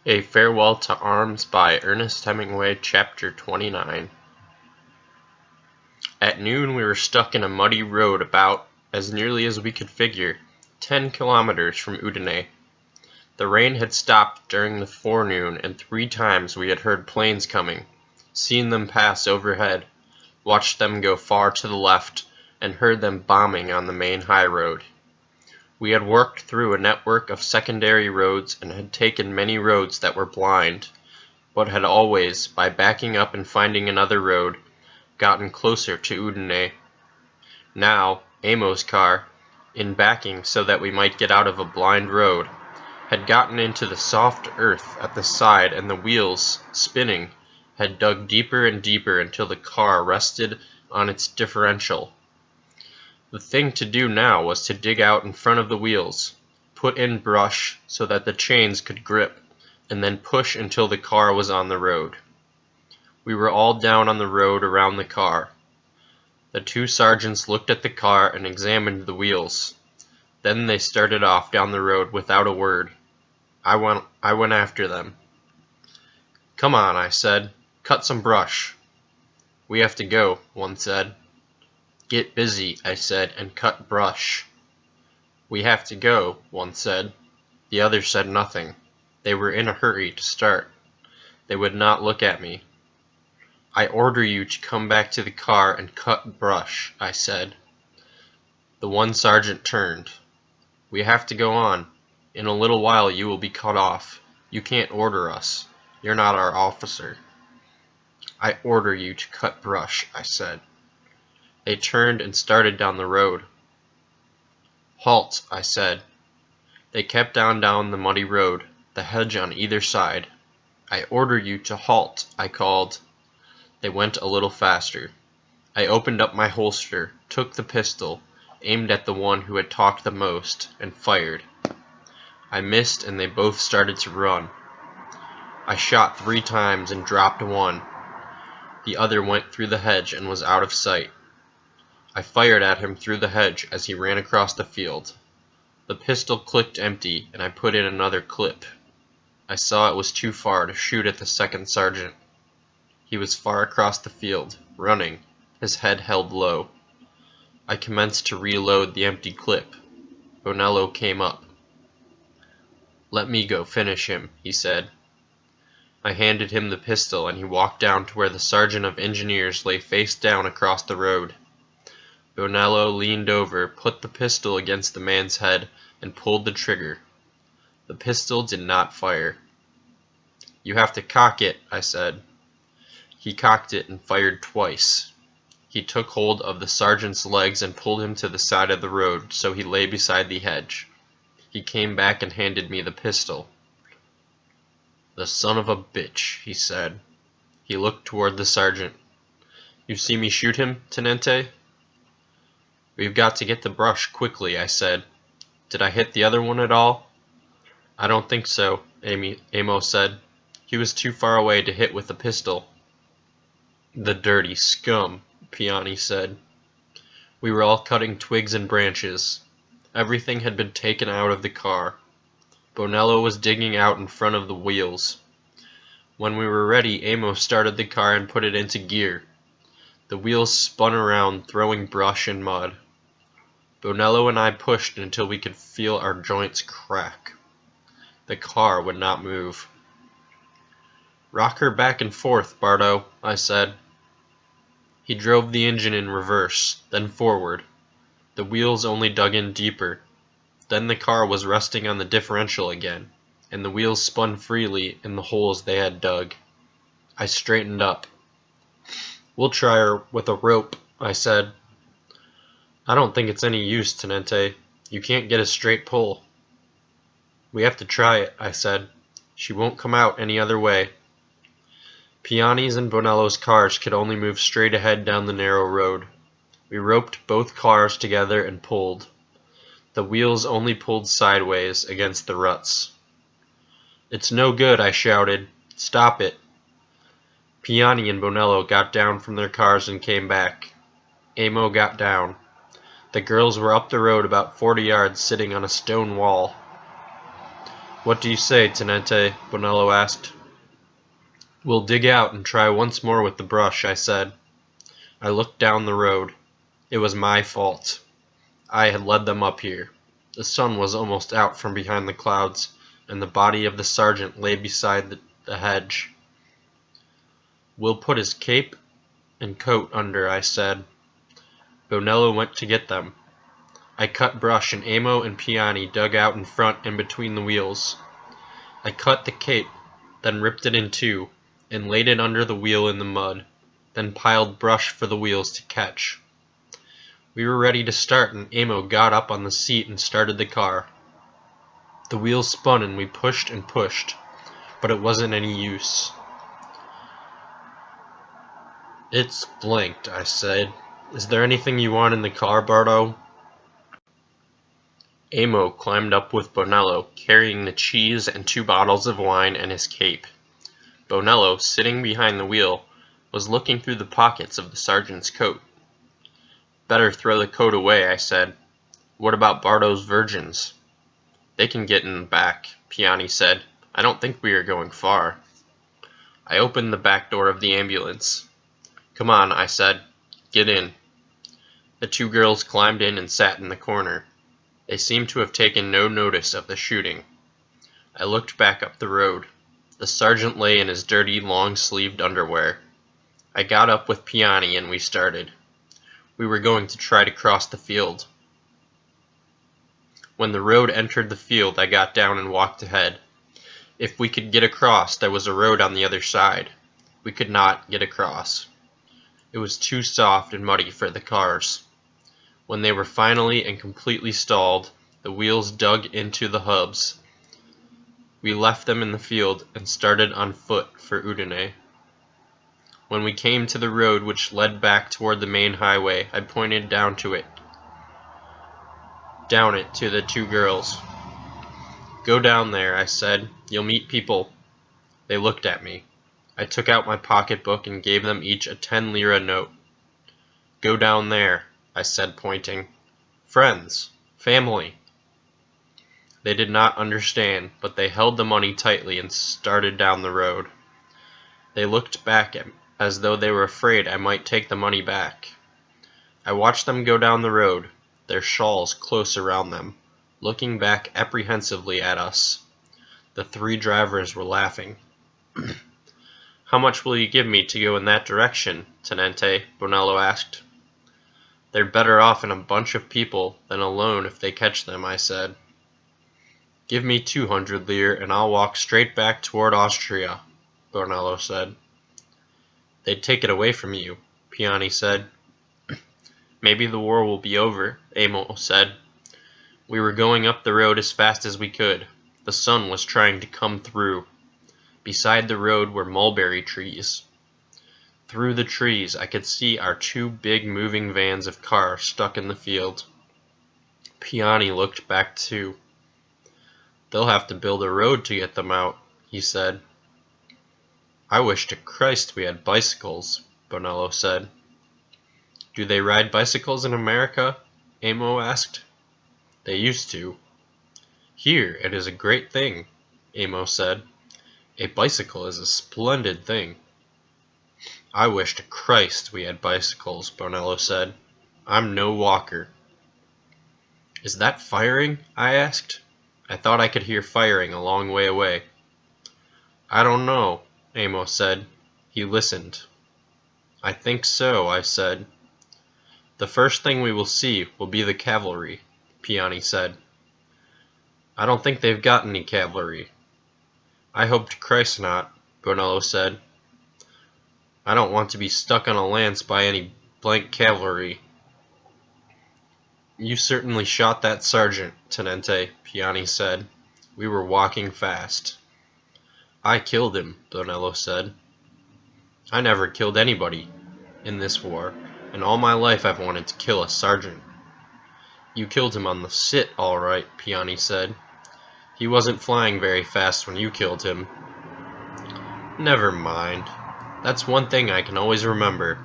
A Farewell to Arms by Ernest Hemingway, Chapter 29. At noon we were stuck in a muddy road about, as nearly as we could figure, 10 kilometers from Udine. The rain had stopped during the forenoon, and 3 times we had heard planes coming, seen them pass overhead, watched them go far to the left, and heard them bombing on the main high road. We had worked through a network of secondary roads and had taken many roads that were blind, but had always, by backing up and finding another road, gotten closer to Udine. Now, Amo's car, in backing so that we might get out of a blind road, had gotten into the soft earth at the side, and the wheels, spinning, had dug deeper and deeper until the car rested on its differential. The thing to do now was to dig out in front of the wheels, put in brush so that the chains could grip, and then push until the car was on the road. We were all down on the road around the car. The 2 sergeants looked at the car and examined the wheels. Then they started off down the road without a word. I went after them. "Come on," I said. "Cut some brush." "We have to go," one said. "Get busy," I said, "and cut brush." "We have to go," one said. The others said nothing. They were in a hurry to start. They would not look at me. "I order you to come back to the car and cut brush," I said. The one sergeant turned. "We have to go on. In a little while you will be cut off. You can't order us. You're not our officer." "I order you to cut brush," I said. They turned and started down the road. "Halt," I said. They kept on down the muddy road, the hedge on either side. "I order you to halt," I called. They went a little faster. I opened up my holster, took the pistol, aimed at the one who had talked the most, and fired. I missed, and they both started to run. I shot 3 times and dropped one. The other went through the hedge and was out of sight. I fired at him through the hedge as he ran across the field. The pistol clicked empty, and I put in another clip. I saw it was too far to shoot at the second sergeant. He was far across the field, running, his head held low. I commenced to reload the empty clip. Bonello came up. "Let me go finish him," he said. I handed him the pistol, and he walked down to where the sergeant of engineers lay face down across the road. Bonello leaned over, put the pistol against the man's head, and pulled the trigger. The pistol did not fire. "You have to cock it," I said. He cocked it and fired twice. He took hold of the sergeant's legs and pulled him to the side of the road, so he lay beside the hedge. He came back and handed me the pistol. "The son of a bitch," he said. He looked toward the sergeant. "You see me shoot him, Tenente?" "We've got to get the brush quickly," I said. "Did I hit the other one at all?" "I don't think so," Amo said. "He was too far away to hit with the pistol." "The dirty scum," Piani said. We were all cutting twigs and branches. Everything had been taken out of the car. Bonello was digging out in front of the wheels. When we were ready, Amo started the car and put it into gear. The wheels spun around, throwing brush and mud. Bonello and I pushed until we could feel our joints crack. The car would not move. "Rock her back and forth, Bardo," I said. He drove the engine in reverse, then forward. The wheels only dug in deeper. Then the car was resting on the differential again, and the wheels spun freely in the holes they had dug. I straightened up. "We'll try her with a rope," I said. "I don't think it's any use, Tenente. You can't get a straight pull." "We have to try it," I said. "She won't come out any other way." Piani's and Bonello's cars could only move straight ahead down the narrow road. We roped both cars together and pulled. The wheels only pulled sideways against the ruts. "It's no good," I shouted. "Stop it." Piani and Bonello got down from their cars and came back. Amo got down. The girls were up the road about 40 yards, sitting on a stone wall. "What do you say, Tenente?" Bonello asked. "We'll dig out and try once more with the brush," I said. I looked down the road. It was my fault. I had led them up here. The sun was almost out from behind the clouds, and the body of the sergeant lay beside the hedge. "We'll put his cape and coat under," I said. Bonello went to get them. I cut brush, and Amo and Piani dug out in front and between the wheels. I cut the cape, then ripped it in two, and laid it under the wheel in the mud, then piled brush for the wheels to catch. We were ready to start, and Amo got up on the seat and started the car. The wheels spun and we pushed and pushed, but it wasn't any use. "It's blanked," I said. "Is there anything you want in the car, Bardo?" Amo climbed up with Bonello, carrying the cheese and 2 bottles of wine and his cape. Bonello, sitting behind the wheel, was looking through the pockets of the sergeant's coat. "Better throw the coat away," I said. "What about Bardo's virgins?" "They can get in the back," Piani said. "I don't think we are going far." I opened the back door of the ambulance. "Come on," I said. "Get in." The 2 girls climbed in and sat in the corner. They seemed to have taken no notice of the shooting. I looked back up the road. The sergeant lay in his dirty, long-sleeved underwear. I got up with Piani and we started. We were going to try to cross the field. When the road entered the field, I got down and walked ahead. If we could get across, there was a road on the other side. We could not get across. It was too soft and muddy for the cars. When they were finally and completely stalled, the wheels dug into the hubs. We left them in the field and started on foot for Udine. When we came to the road which led back toward the main highway, I pointed down it to the 2 girls. "Go down there," I said. "You'll meet people." They looked at me. I took out my pocketbook and gave them each a 10-lira note. "Go down there," I said, pointing. "Friends. Family." They did not understand, but they held the money tightly and started down the road. They looked back as though they were afraid I might take the money back. I watched them go down the road, their shawls close around them, looking back apprehensively at us. The 3 drivers were laughing. "How much will you give me to go in that direction, Tenente?" Bonello asked. "They're better off in a bunch of people than alone if they catch them," I said. "Give me 200 lire and I'll walk straight back toward Austria," Bonello said. "They'd take it away from you," Piani said. "Maybe the war will be over," Amo said. We were going up the road as fast as we could. The sun was trying to come through. Beside the road were mulberry trees. Through the trees I could see our 2 big moving vans of cars stuck in the field. Piani looked back too. "They'll have to build a road to get them out," he said. "I wish to Christ we had bicycles," Bonello said. "Do they ride bicycles in America?" Amo asked. "They used to. Here it is a great thing," Amo said. "A bicycle is a splendid thing." "I wish to Christ we had bicycles," Bonello said. "I'm no walker." "Is that firing?" I asked. I thought I could hear firing a long way away. "I don't know," Amo said. He listened. "I think so," I said. "The first thing we will see will be the cavalry," Piani said. "I don't think they've got any cavalry." "I hope to Christ not," Bonello said. "I don't want to be stuck on a lance by any blank cavalry." "You certainly shot that sergeant, Tenente," Piani said. We were walking fast. "I killed him," Bonello said. "I never killed anybody in this war, and all my life I've wanted to kill a sergeant." "You killed him on the sit, all right," Piani said. "He wasn't flying very fast when you killed him." "Never mind. That's one thing I can always remember.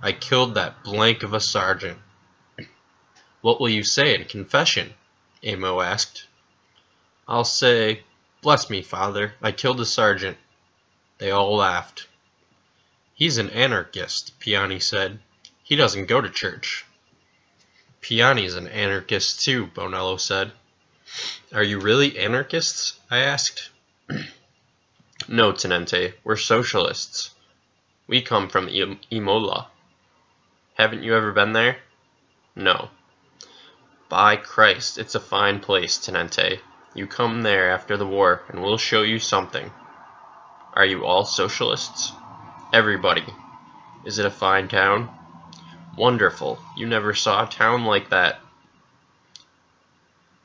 I killed that blank of a sergeant." "What will you say in confession?" Amo asked. "I'll say, Bless me, father, I killed a sergeant. They all laughed. He's an anarchist, Piani said. He doesn't go to church. Piani's an anarchist too, Bonello said. Are you really anarchists? I asked. No, Tenente, we're socialists. We come from Imola. Haven't you ever been there? No. By Christ, it's a fine place, Tenente. You come there after the war, and we'll show you something. Are you all socialists? Everybody. Is it a fine town? Wonderful. You never saw a town like that.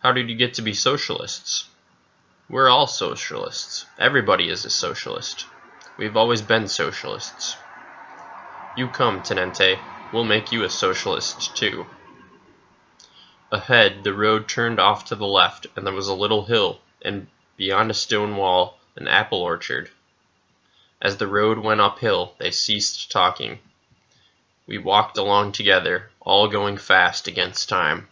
How did you get to be socialists? We're all socialists. Everybody is a socialist. We've always been socialists. You come, Tenente. We'll make you a socialist, too. Ahead, the road turned off to the left, and there was a little hill, and beyond a stone wall, an apple orchard. As the road went uphill, they ceased talking. We walked along together, all going fast against time.